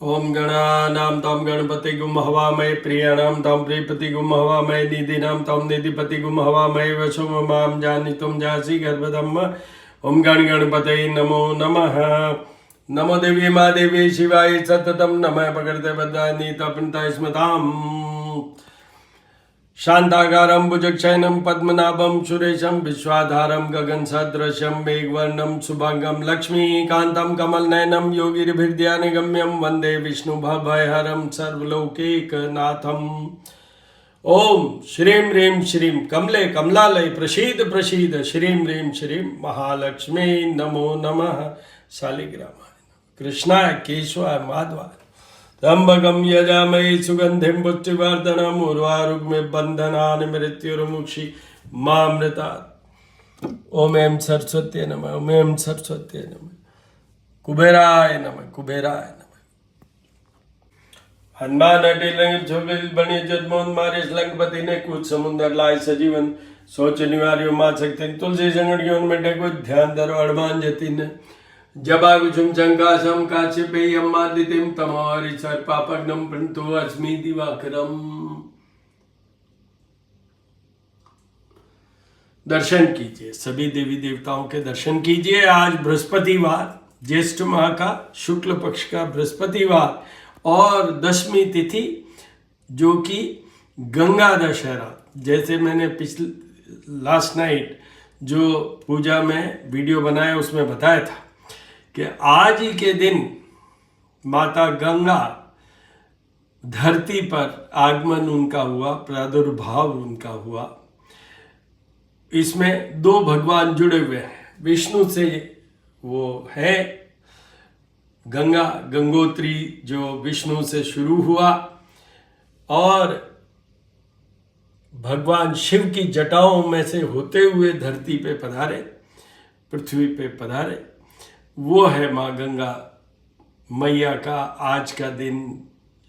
ओम गणानां तं गणपतिगुं हवामहे प्रियाणां तं प्रियपतिगुं हवामहे निधिनां तं निधिपतिगुं हवामहे वसुं मां जानितुं जासि गर्भधम्म। ओम गणपतये नमो नमः। नमो देवी महादेवी शिवाय सततं नमः भगवते वदानि तपन्ता स्मताम्। शांताकारं भुजगशयनं पद्मनाभं सुरेशं विश्वाधारं गगनसदृशं मेघवर्णं शुभांगं लक्ष्मीकान्तं कमलनयनं योगिभिर्ध्यानगम्यं वन्दे विष्णुभवभयहरं सर्वलोकैकनाथम्। ओम श्रीं ह्रीं श्रीं कमले कमलालय प्रसीद प्रसीद श्रीं ह्रीं श्रीं महालक्ष्मी नमो नमः। शालिग्रामाय कृष्णाय केशवाय माधवाय त्र्यंबकं यजामहे सुगंधिं पुष्टिवर्धनम् उर्वारुकमिव बन्धनान् मृत्युर्मुक्षि मामृतात्। ओम ऐं सरस्वती नमः। ओम ऐं सरस्वती नमः। कुबेराय नमः। कुबेराय नमः। हनुमान अटिल झोबिल बने जदमोहन मारिस लंकपति ने कुछ समुद्र लाए सजीवन सोच निवार्यो मा सकते तुलसी संगठियों में टेको ध्यान धरो हनुमान जतिन जबागुचुम चंकाशम काश्यपेयम मादितिम तमोहरि सर्पापग्नम प्रणतो अस्मि दिवाकरम। दर्शन कीजिए, सभी देवी देवताओं के दर्शन कीजिए। आज बृहस्पतिवार, ज्येष्ठ माह का शुक्ल पक्ष का बृहस्पतिवार और दशमी तिथि जो कि गंगा दशहरा, जैसे मैंने पिछले लास्ट नाइट जो पूजा में वीडियो बनाया उसमें बताया था कि आज ही के दिन माता गंगा धरती पर आगमन उनका हुआ, प्रादुर्भाव उनका हुआ। इसमें दो भगवान जुड़े हुए हैं। विष्णु से वो है गंगा, गंगोत्री जो विष्णु से शुरू हुआ, और भगवान शिव की जटाओं में से होते हुए धरती पे पधारे, पृथ्वी पे पधारे, वो है माँ गंगा मैया का आज का दिन।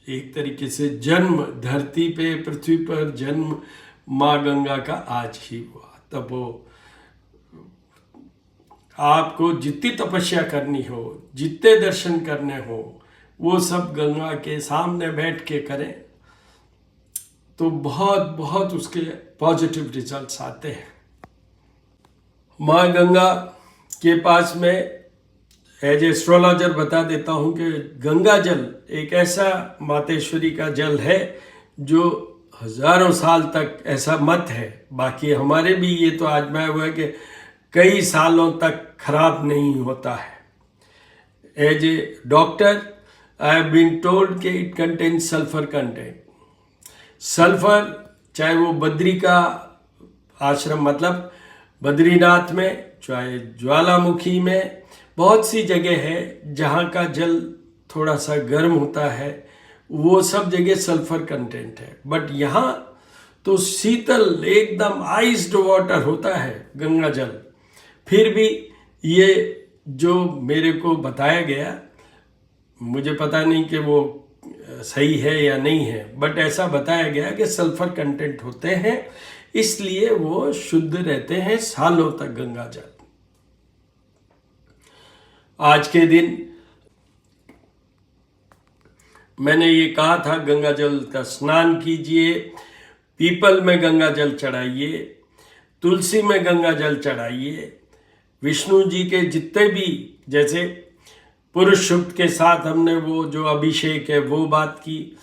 एक तरीके से जन्म, धरती पे पृथ्वी पर जन्म माँ गंगा का आज ही हुआ। तब वो आपको जितनी तपस्या करनी हो, जितने दर्शन करने हो, वो सब गंगा के सामने बैठ के करें तो बहुत बहुत उसके पॉजिटिव रिजल्ट्स आते हैं। माँ गंगा के पास में एज एस्ट्रोलॉजर बता देता हूँ कि गंगा जल एक ऐसा मातेश्वरी का जल है जो हजारों साल तक, ऐसा मत है, बाकी हमारे भी ये तो आजमाया हुआ है कि कई सालों तक खराब नहीं होता है। As a doctor I have been told कि it contains sulphur content. Sulphur, चाहे वो बद्री का आश्रम मतलब बद्रीनाथ में, चाहे ज्वालामुखी में, बहुत सी जगह है जहाँ का जल थोड़ा सा गर्म होता है, वो सब जगह सल्फर कंटेंट है। बट यहाँ तो शीतल एकदम आइस्ड वाटर होता है गंगा जल। फिर भी ये जो मेरे को बताया गया, मुझे पता नहीं कि वो सही है या नहीं है, बट ऐसा बताया गया कि सल्फर कंटेंट होते हैं, इसलिए वो शुद्ध रहते हैं सालों तक गंगा जल। आज के दिन मैंने ये कहा था गंगा जल का स्नान कीजिए, पीपल में गंगा जल चढ़ाइए, तुलसी में गंगा जल चढ़ाइए। विष्णु जी के जितने भी, जैसे पुरुष सूक्त के साथ हमने वो जो अभिषेक है वो बात की,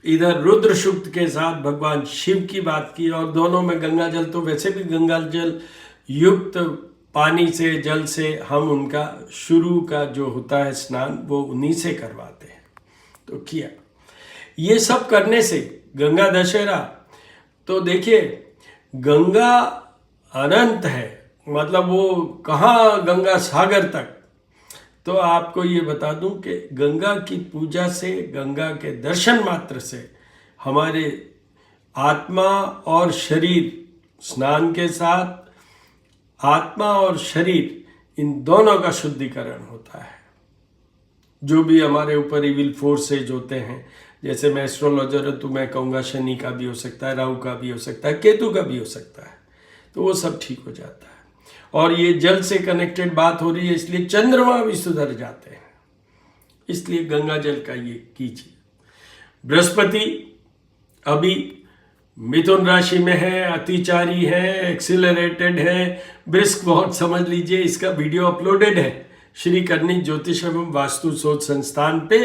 इधर रुद्र सूक्त के साथ भगवान शिव की बात की, और दोनों में गंगा जल, तो वैसे भी गंगा जल युक्त पानी से, जल से हम उनका शुरू का जो होता है स्नान वो उन्हीं से करवाते हैं। तो किया ये सब करने से गंगा दशहरा, तो देखिए गंगा अनंत है, मतलब वो कहाँ गंगा सागर तक। तो आपको ये बता दूं कि गंगा की पूजा से, गंगा के दर्शन मात्र से हमारे आत्मा और शरीर, स्नान के साथ आत्मा और शरीर, इन दोनों का शुद्धिकरण होता है। जो भी हमारे ऊपर इविल फोर्सेज होते हैं, जैसे मैं एस्ट्रोलॉजर हूँ तो मैं कहूँगा शनि का भी हो सकता है, राहु का भी हो सकता है, केतु का भी हो सकता है, तो वो सब ठीक हो जाता है। और ये जल से कनेक्टेड बात हो रही है, इसलिए चंद्रमा भी सुधर जाते हैं। इसलिए गंगा जल का ये कीजिए। बृहस्पति अभी मिथुन राशि में है, अतिचारी है, एक्सिलरेटेड है, ब्रिस्क बहुत समझ लीजिए। इसका वीडियो अपलोडेड है श्री करनी ज्योतिष एवं वास्तु शोध संस्थान पे।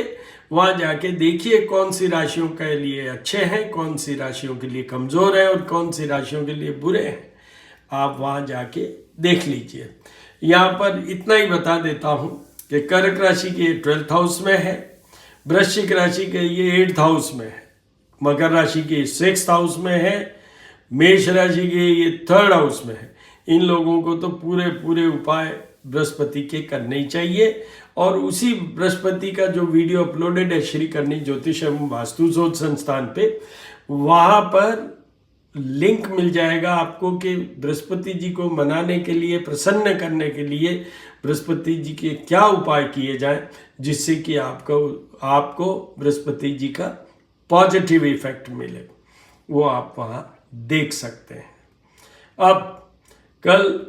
वहाँ जाके देखिए कौन सी राशियों के लिए अच्छे हैं, कौन सी राशियों के लिए कमज़ोर है और कौन सी राशियों के लिए बुरे हैं। आप वहाँ जाके देख लीजिए। यहाँ पर इतना ही बता देता हूँ कि कर्क राशि के 12th हाउस में है, वृश्चिक राशि के ये 8th हाउस में है, मकर राशि के 6th हाउस में है, मेष राशि के ये 3rd हाउस में है। इन लोगों को तो पूरे पूरे उपाय बृहस्पति के करने ही चाहिए। और उसी बृहस्पति का जो वीडियो अपलोडेड है श्री करनी ज्योतिष एवं वास्तु शोध संस्थान पे, वहाँ पर लिंक मिल जाएगा आपको कि बृहस्पति जी को मनाने के लिए, प्रसन्न करने के लिए बृहस्पति जी के क्या उपाय किए जाएं, जिससे कि आपको बृहस्पति जी का पॉजिटिव इफेक्ट मिले। वो आप वहाँ देख सकते हैं। अब कल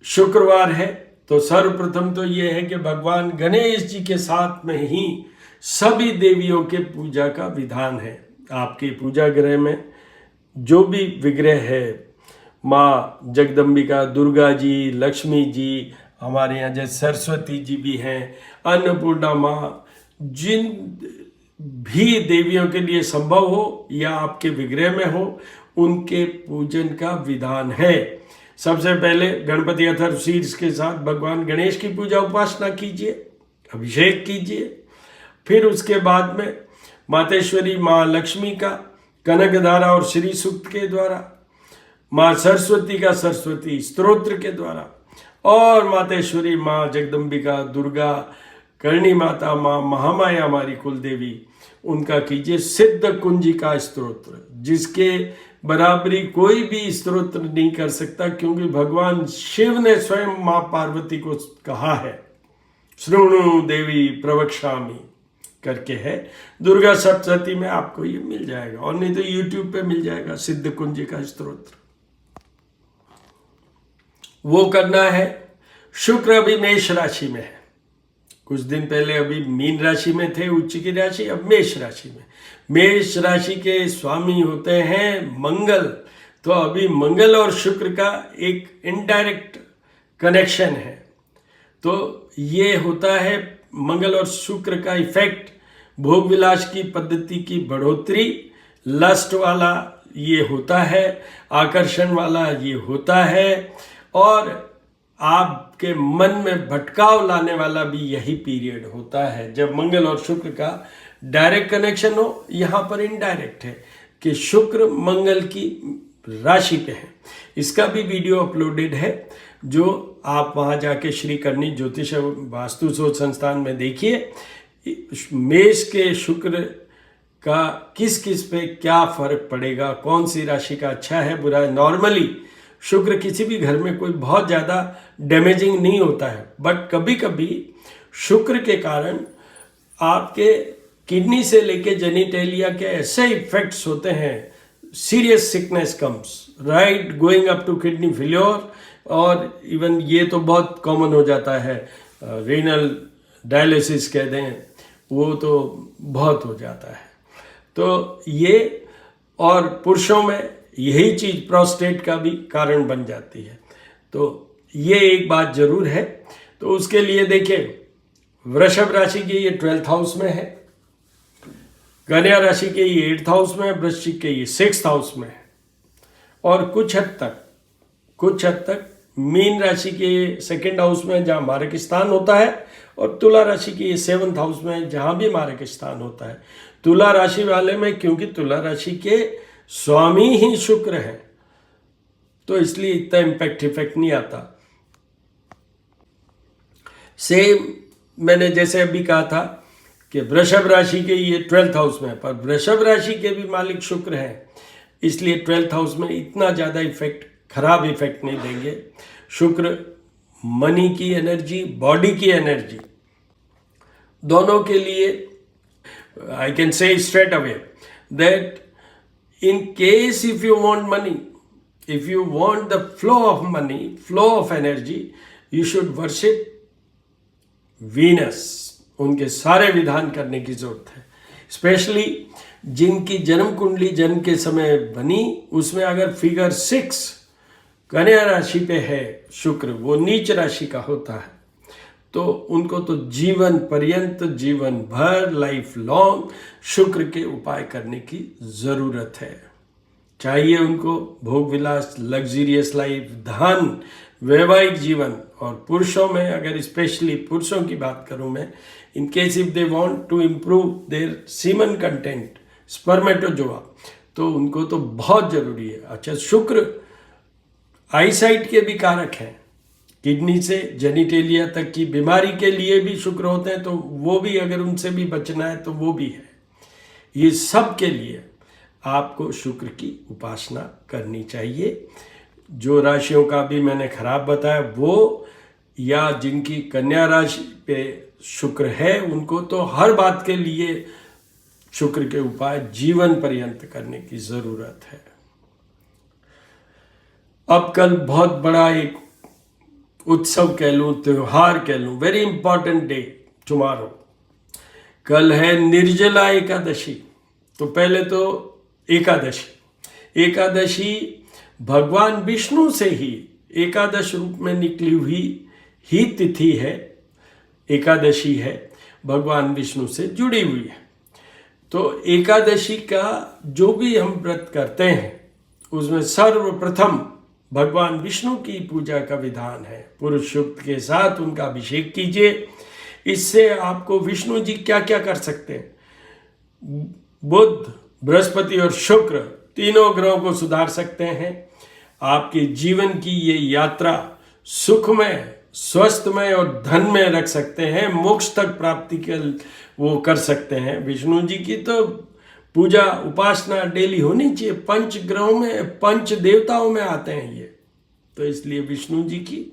शुक्रवार है, तो सर्वप्रथम तो ये है कि भगवान गणेश जी के साथ में ही सभी देवियों के पूजा का विधान है। आपके पूजा गृह में जो भी विग्रह है, माँ जगदम्बिका, दुर्गा जी, लक्ष्मी जी, हमारे यहाँ जैसे सरस्वती जी भी हैं, अन्नपूर्णा माँ, जिन भी देवियों के लिए संभव हो या आपके विग्रह में हो, उनके पूजन का विधान है। सबसे पहले गणपति अथर्व शीर्ष के साथ भगवान गणेश की पूजा उपासना कीजिए, अभिषेक कीजिए। फिर उसके बाद में मातेश्वरी माँ लक्ष्मी का कनकधारा और श्री सूक्त के द्वारा, माँ सरस्वती का सरस्वती स्तोत्र के द्वारा, और मातेश्वरी माँ जगदम्बिका, दुर्गा, करणी माता माँ महामाया हमारी कुल देवी, उनका कीजिए सिद्ध कुंजिका स्तोत्र, जिसके बराबरी कोई भी स्तोत्र नहीं कर सकता, क्योंकि भगवान शिव ने स्वयं माँ पार्वती को कहा है शृणु देवी प्रवक्ष्यामि करके है। दुर्गा सप्तशती में आपको ये मिल जाएगा, और नहीं तो यूट्यूब पे मिल जाएगा सिद्ध कुंजिका स्तोत्र, वो करना है। शुक्र अभी मेष राशि में है, कुछ दिन पहले अभी मीन राशि में थे, उच्च की राशि, अब मेष राशि में। मेष राशि के स्वामी होते हैं मंगल, तो अभी मंगल और शुक्र का एक इनडायरेक्ट कनेक्शन है। तो ये होता है मंगल और शुक्र का इफेक्ट, भोग विलास की पद्धति की बढ़ोतरी, लस्ट वाला ये होता है, आकर्षण वाला ये होता है, और आपके मन में भटकाव लाने वाला भी यही पीरियड होता है जब मंगल और शुक्र का डायरेक्ट कनेक्शन हो। यहाँ पर इनडायरेक्ट है कि शुक्र मंगल की राशि पे है। इसका भी वीडियो अपलोडेड है, जो आप वहाँ जाके श्री करनी ज्योतिष वास्तु शोध संस्थान में देखिए। मेष के शुक्र का किस किस पे क्या फर्क पड़ेगा, कौन सी राशि का अच्छा है बुरा है। नॉर्मली शुक्र किसी भी घर में कोई बहुत ज़्यादा डैमेजिंग नहीं होता है, बट कभी कभी शुक्र के कारण आपके किडनी से लेके जेनिटेलिया के ऐसे इफेक्ट्स होते हैं, serious sickness comes right going up to kidney failure, और इवन ये तो बहुत कॉमन हो जाता है, रीनल डायलिसिस कह दें, वो तो बहुत हो जाता है। तो ये, और पुरुषों में यही चीज़ प्रोस्टेट का भी कारण बन जाती है। तो ये एक बात जरूर है। तो उसके लिए देखिए, वृषभ राशि के ये 12th हाउस में है, कन्या राशि के ये 8th हाउस में है, वृश्चिक के ये 6th हाउस में है, और कुछ हद तक मीन राशि के 2nd हाउस में जहाँ मारक स्थान होता है, और तुला राशि के ये 7th हाउस में जहाँ भी मारक स्थान होता है। तुला राशि वाले में, क्योंकि तुला राशि के स्वामी ही शुक्र है, तो इसलिए इतना इफेक्ट नहीं आता। सेम मैंने जैसे अभी कहा था कि वृषभ राशि के ये 12th हाउस में है, पर वृषभ राशि के भी मालिक शुक्र हैं, इसलिए 12th हाउस में इतना ज़्यादा खराब इफेक्ट नहीं देंगे। शुक्र मनी की एनर्जी, बॉडी की एनर्जी, दोनों के लिए I can say straight away that in case if you want money, if you want the flow of money, flow of energy, you should worship Venus, उनके सारे विधान करने की जरूरत है। स्पेशली जिनकी जन्म कुंडली जन्म के समय बनी, उसमें अगर फिगर 6 कन्या राशि पे है शुक्र, वो नीच राशि का होता है, तो उनको तो जीवन पर्यंत, जीवन भर, लाइफ लॉन्ग शुक्र के उपाय करने की जरूरत है। चाहिए उनको भोग विलास, लग्जरियस लाइफ, धन, वैवाहिक जीवन। और पुरुषों में अगर स्पेशली पुरुषों की बात करूं मैं, in case if they want to improve their semen content, spermatozoa, तो उनको तो बहुत जरूरी है। अच्छा, शुक्र आईसाइट के भी कारक हैं, किडनी से जेनिटेलिया तक की बीमारी के लिए भी शुक्र होते हैं, तो वो भी अगर उनसे भी बचना है तो वो भी है। ये सब के लिए आपको शुक्र की उपासना करनी चाहिए। जो राशियों का भी मैंने खराब बताया वो, या जिनकी कन्या राशि पे शुक्र है, उनको तो हर बात के लिए शुक्र के उपाय जीवन पर्यंत करने की जरूरत है। अब कल बहुत बड़ा एक उत्सव कह लूं, त्योहार कह लूं, वेरी इंपॉर्टेंट डे टुमारो। कल है निर्जला एकादशी। तो पहले तो एकादशी भगवान विष्णु से ही एकादश रूप में निकली हुई ही तिथि है, एकादशी है, भगवान विष्णु से जुड़ी हुई है। तो एकादशी का जो भी हम व्रत करते हैं, उसमें सर्वप्रथम भगवान विष्णु की पूजा का विधान है। पुरुष सूक्त के साथ उनका अभिषेक कीजिए। इससे आपको विष्णु जी क्या क्या कर सकते हैं, बुध, बृहस्पति और शुक्र तीनों ग्रहों को सुधार सकते हैं। आपके जीवन की ये यात्रा सुखमय, स्वस्थमय और धन में रख सकते हैं। मोक्ष तक प्राप्ति के वो कर सकते हैं। विष्णु जी की तो पूजा उपासना डेली होनी चाहिए। पंच ग्रहों में, पंच देवताओं में आते हैं ये, तो इसलिए विष्णु जी की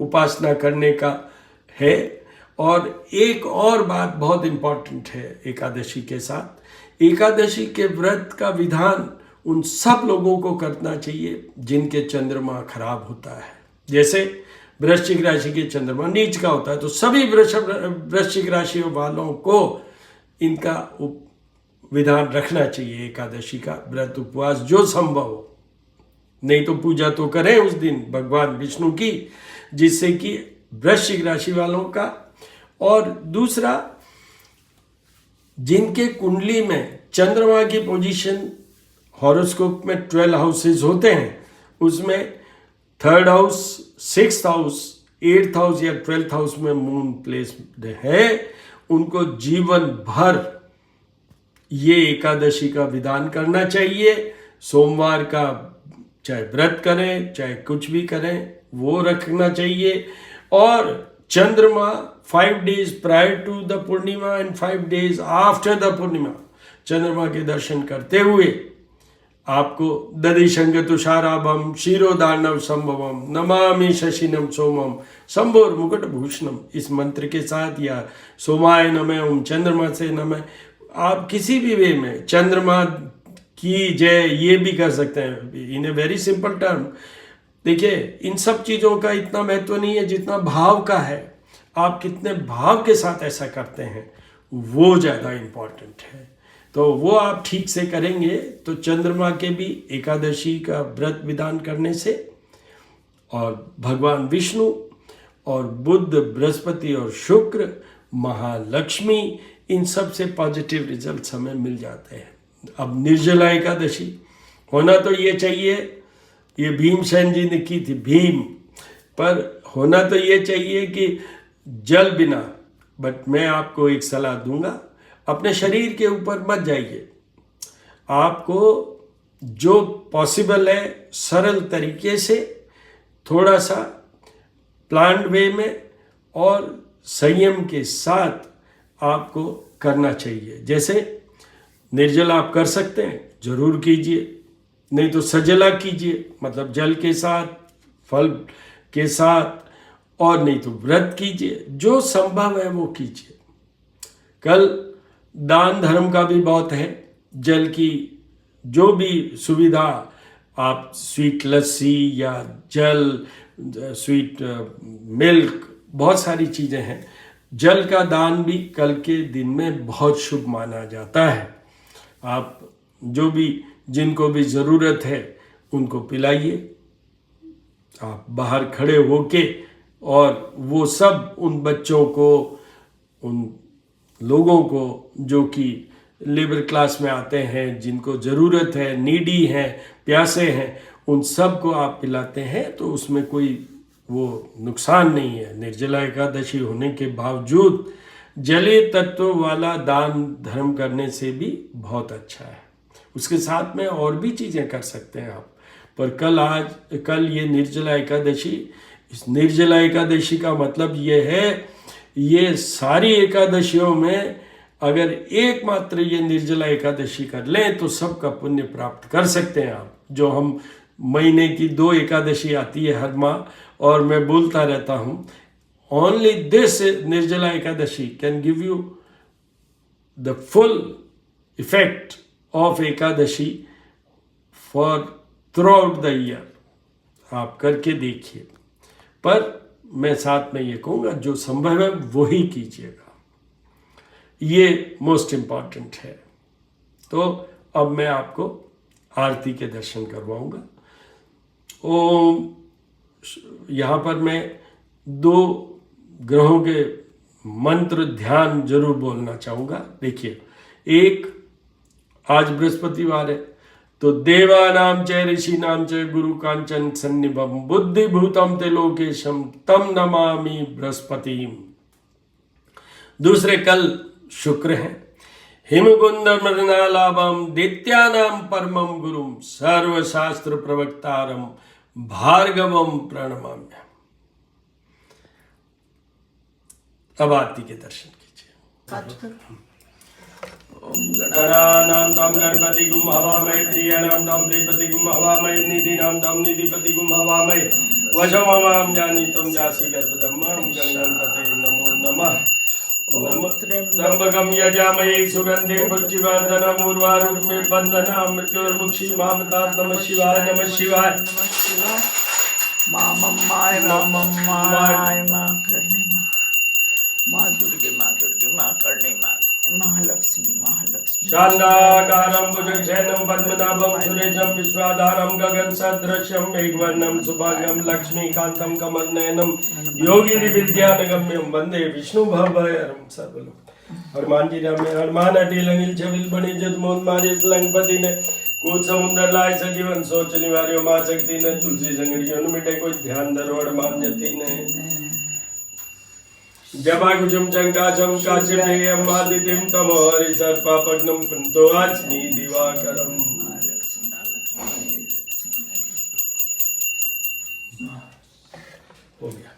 उपासना करने का है। और एक और बात बहुत इंपॉर्टेंट है एकादशी के साथ, एकादशी के व्रत का विधान उन सब लोगों को करना चाहिए जिनके चंद्रमा खराब होता है। जैसे वृश्चिक राशि के चंद्रमा नीच का होता है, तो सभी वृश्चिक राशि वालों को इनका विधान रखना चाहिए, एकादशी का व्रत उपवास जो संभव हो। नहीं तो पूजा तो करें उस दिन भगवान विष्णु की, जिससे कि वृश्चिक राशि वालों का। और दूसरा, जिनके कुंडली में चंद्रमा की पोजीशन हॉरोस्कोप में 12 हाउसेस होते हैं, उसमें 3rd house, 6th house, 8th house या 12th हाउस में मून प्लेस्ड है, उनको जीवन भर ये एकादशी का विधान करना चाहिए। सोमवार का चाहे व्रत करें, चाहे कुछ भी करें, वो रखना चाहिए। और चंद्रमा 5 days prior to the purnima and 5 days after the purnima चंद्रमा के दर्शन करते हुए आपको दधिशंग तुषाराभम क्षीरोदानव संभवम नमामि शशिनम सोमम शंभोर मुकुट भूषणम, इस मंत्र के साथ, या सोमाय नमः, ओम चंद्रमा से नमः, आप किसी भी वे में चंद्रमा की जय ये भी कर सकते हैं इन ए वेरी सिंपल टर्म। देखिए, इन सब चीज़ों का इतना महत्व नहीं है जितना भाव का है। आप कितने भाव के साथ ऐसा करते हैं वो ज़्यादा इम्पोर्टेंट है। तो वो आप ठीक से करेंगे तो चंद्रमा के भी एकादशी का व्रत विधान करने से, और भगवान विष्णु और बुध, बृहस्पति और शुक्र, महालक्ष्मी, इन सब से पॉजिटिव रिजल्ट्स हमें मिल जाते हैं। अब निर्जला एकादशी होना तो ये चाहिए, ये भीमसेन जी ने की थी, भीम, पर होना तो ये चाहिए कि जल बिना। बट मैं आपको एक सलाह दूंगा, अपने शरीर के ऊपर मत जाइए। आपको जो पॉसिबल है सरल तरीके से, थोड़ा सा प्लान्ड वे में और संयम के साथ आपको करना चाहिए। जैसे निर्जला आप कर सकते हैं, जरूर कीजिए, नहीं तो सजला कीजिए, मतलब जल के साथ, फल के साथ, और नहीं तो व्रत कीजिए, जो संभव है वो कीजिए। कल दान धर्म का भी बहुत है, जल की जो भी सुविधा, आप स्वीट लस्सी या जल, स्वीट मिल्क, बहुत सारी चीज़ें हैं जल का दान भी कल के दिन में बहुत शुभ माना जाता है। आप जो भी जिनको भी ज़रूरत है उनको पिलाइए। आप बाहर खड़े होके और वो सब उन बच्चों को, उन लोगों को जो कि लेबर क्लास में आते हैं, जिनको ज़रूरत है, नीडी हैं, प्यासे हैं, उन सब को आप पिलाते हैं तो उसमें कोई वो नुकसान नहीं है। निर्जला एकादशी होने के बावजूद जलीय तत्व वाला दान धर्म करने से भी बहुत अच्छा है। उसके साथ में और भी चीज़ें कर सकते हैं आप। पर कल ये निर्जला एकादशी, इस निर्जला एकादशी का मतलब ये है, ये सारी एकादशियों में अगर एकमात्र ये निर्जला एकादशी कर लें तो सबका पुण्य प्राप्त कर सकते हैं आप। जो हम महीने की 2 एकादशी आती है हर माह, और मैं बोलता रहता हूँ, only this Nirjala Ekadashi can give you the full effect of Ekadashi for through out the year. आप करके देखिए। पर मैं साथ में ये कहूँगा, जो संभव है वही कीजिएगा, ये मोस्ट इम्पॉर्टेंट है। तो अब मैं आपको आरती के दर्शन करवाऊंगा। ओम, यहाँ पर मैं 2 ग्रहों के मंत्र ध्यान जरूर बोलना चाहूँगा। देखिए, एक, आज बृहस्पतिवार है, तो देवानाम च ऋषिनाम च गुरु कांचन सन्निभम बुद्धिभूतम ते लोकेशम तम नमामि बृहस्पतिम। दूसरे, कल शुक्र है, हिमकुंद मृणालाभम दित्यानाम परमम गुरुम सर्वशास्त्र प्रवक्तारम भार्गवम प्रणमाम्य। अब आरती के दर्शन कीजिए। गणानां तं गणपतिगुं हवामहे, प्रियाणां तं प्रियपतिगुं हवामहे, निधीनां तं निधिपतिगुं हवामहे, वशममां जानीतं जासि गर्भधम्मं गणगणपतये नमो नमः। त्र्यंबकं यजामहे सुगन्धिं पुष्टिवर्धनम् उर्वारुकमिव बन्धनान् मृत्योर्मुक्षीमामृतात्। नमः शिवाय, नमः शिवाय। माँ मम्माय, माँ मम्माय, माँ करने माँ दुर्गे, माँ दुर्गे, माँ करने महालक्ष्मी, महालक्ष्मी। शांताकारं भुजगशयनं पद्मनाभं सुरेशं विश्वाधारं गगनसदृशं मेघवर्णं शुभांगं लक्ष्मीकान्तं कमलनयनं योगिनिविद्यानगम्यं वन्दे विष्णुभवभयहरं सर्वलोक। हनुमान जी राम में हनुमान अटेल अनिल छबिल बने जदमोहन मारे लंकपति ने कूद समुद्र लाए सजीवन सोच निवार्यो मां शक्ति ने तुलसी संगड़ियों मिटे कोई ध्यान धरो हनुमान जति ने। जबा कुचम चंकाचम काचिमेयम आदित्यम तमोहरि सर्पापग्नम पुंतो आज्ञि दिवाकरम। हो गया।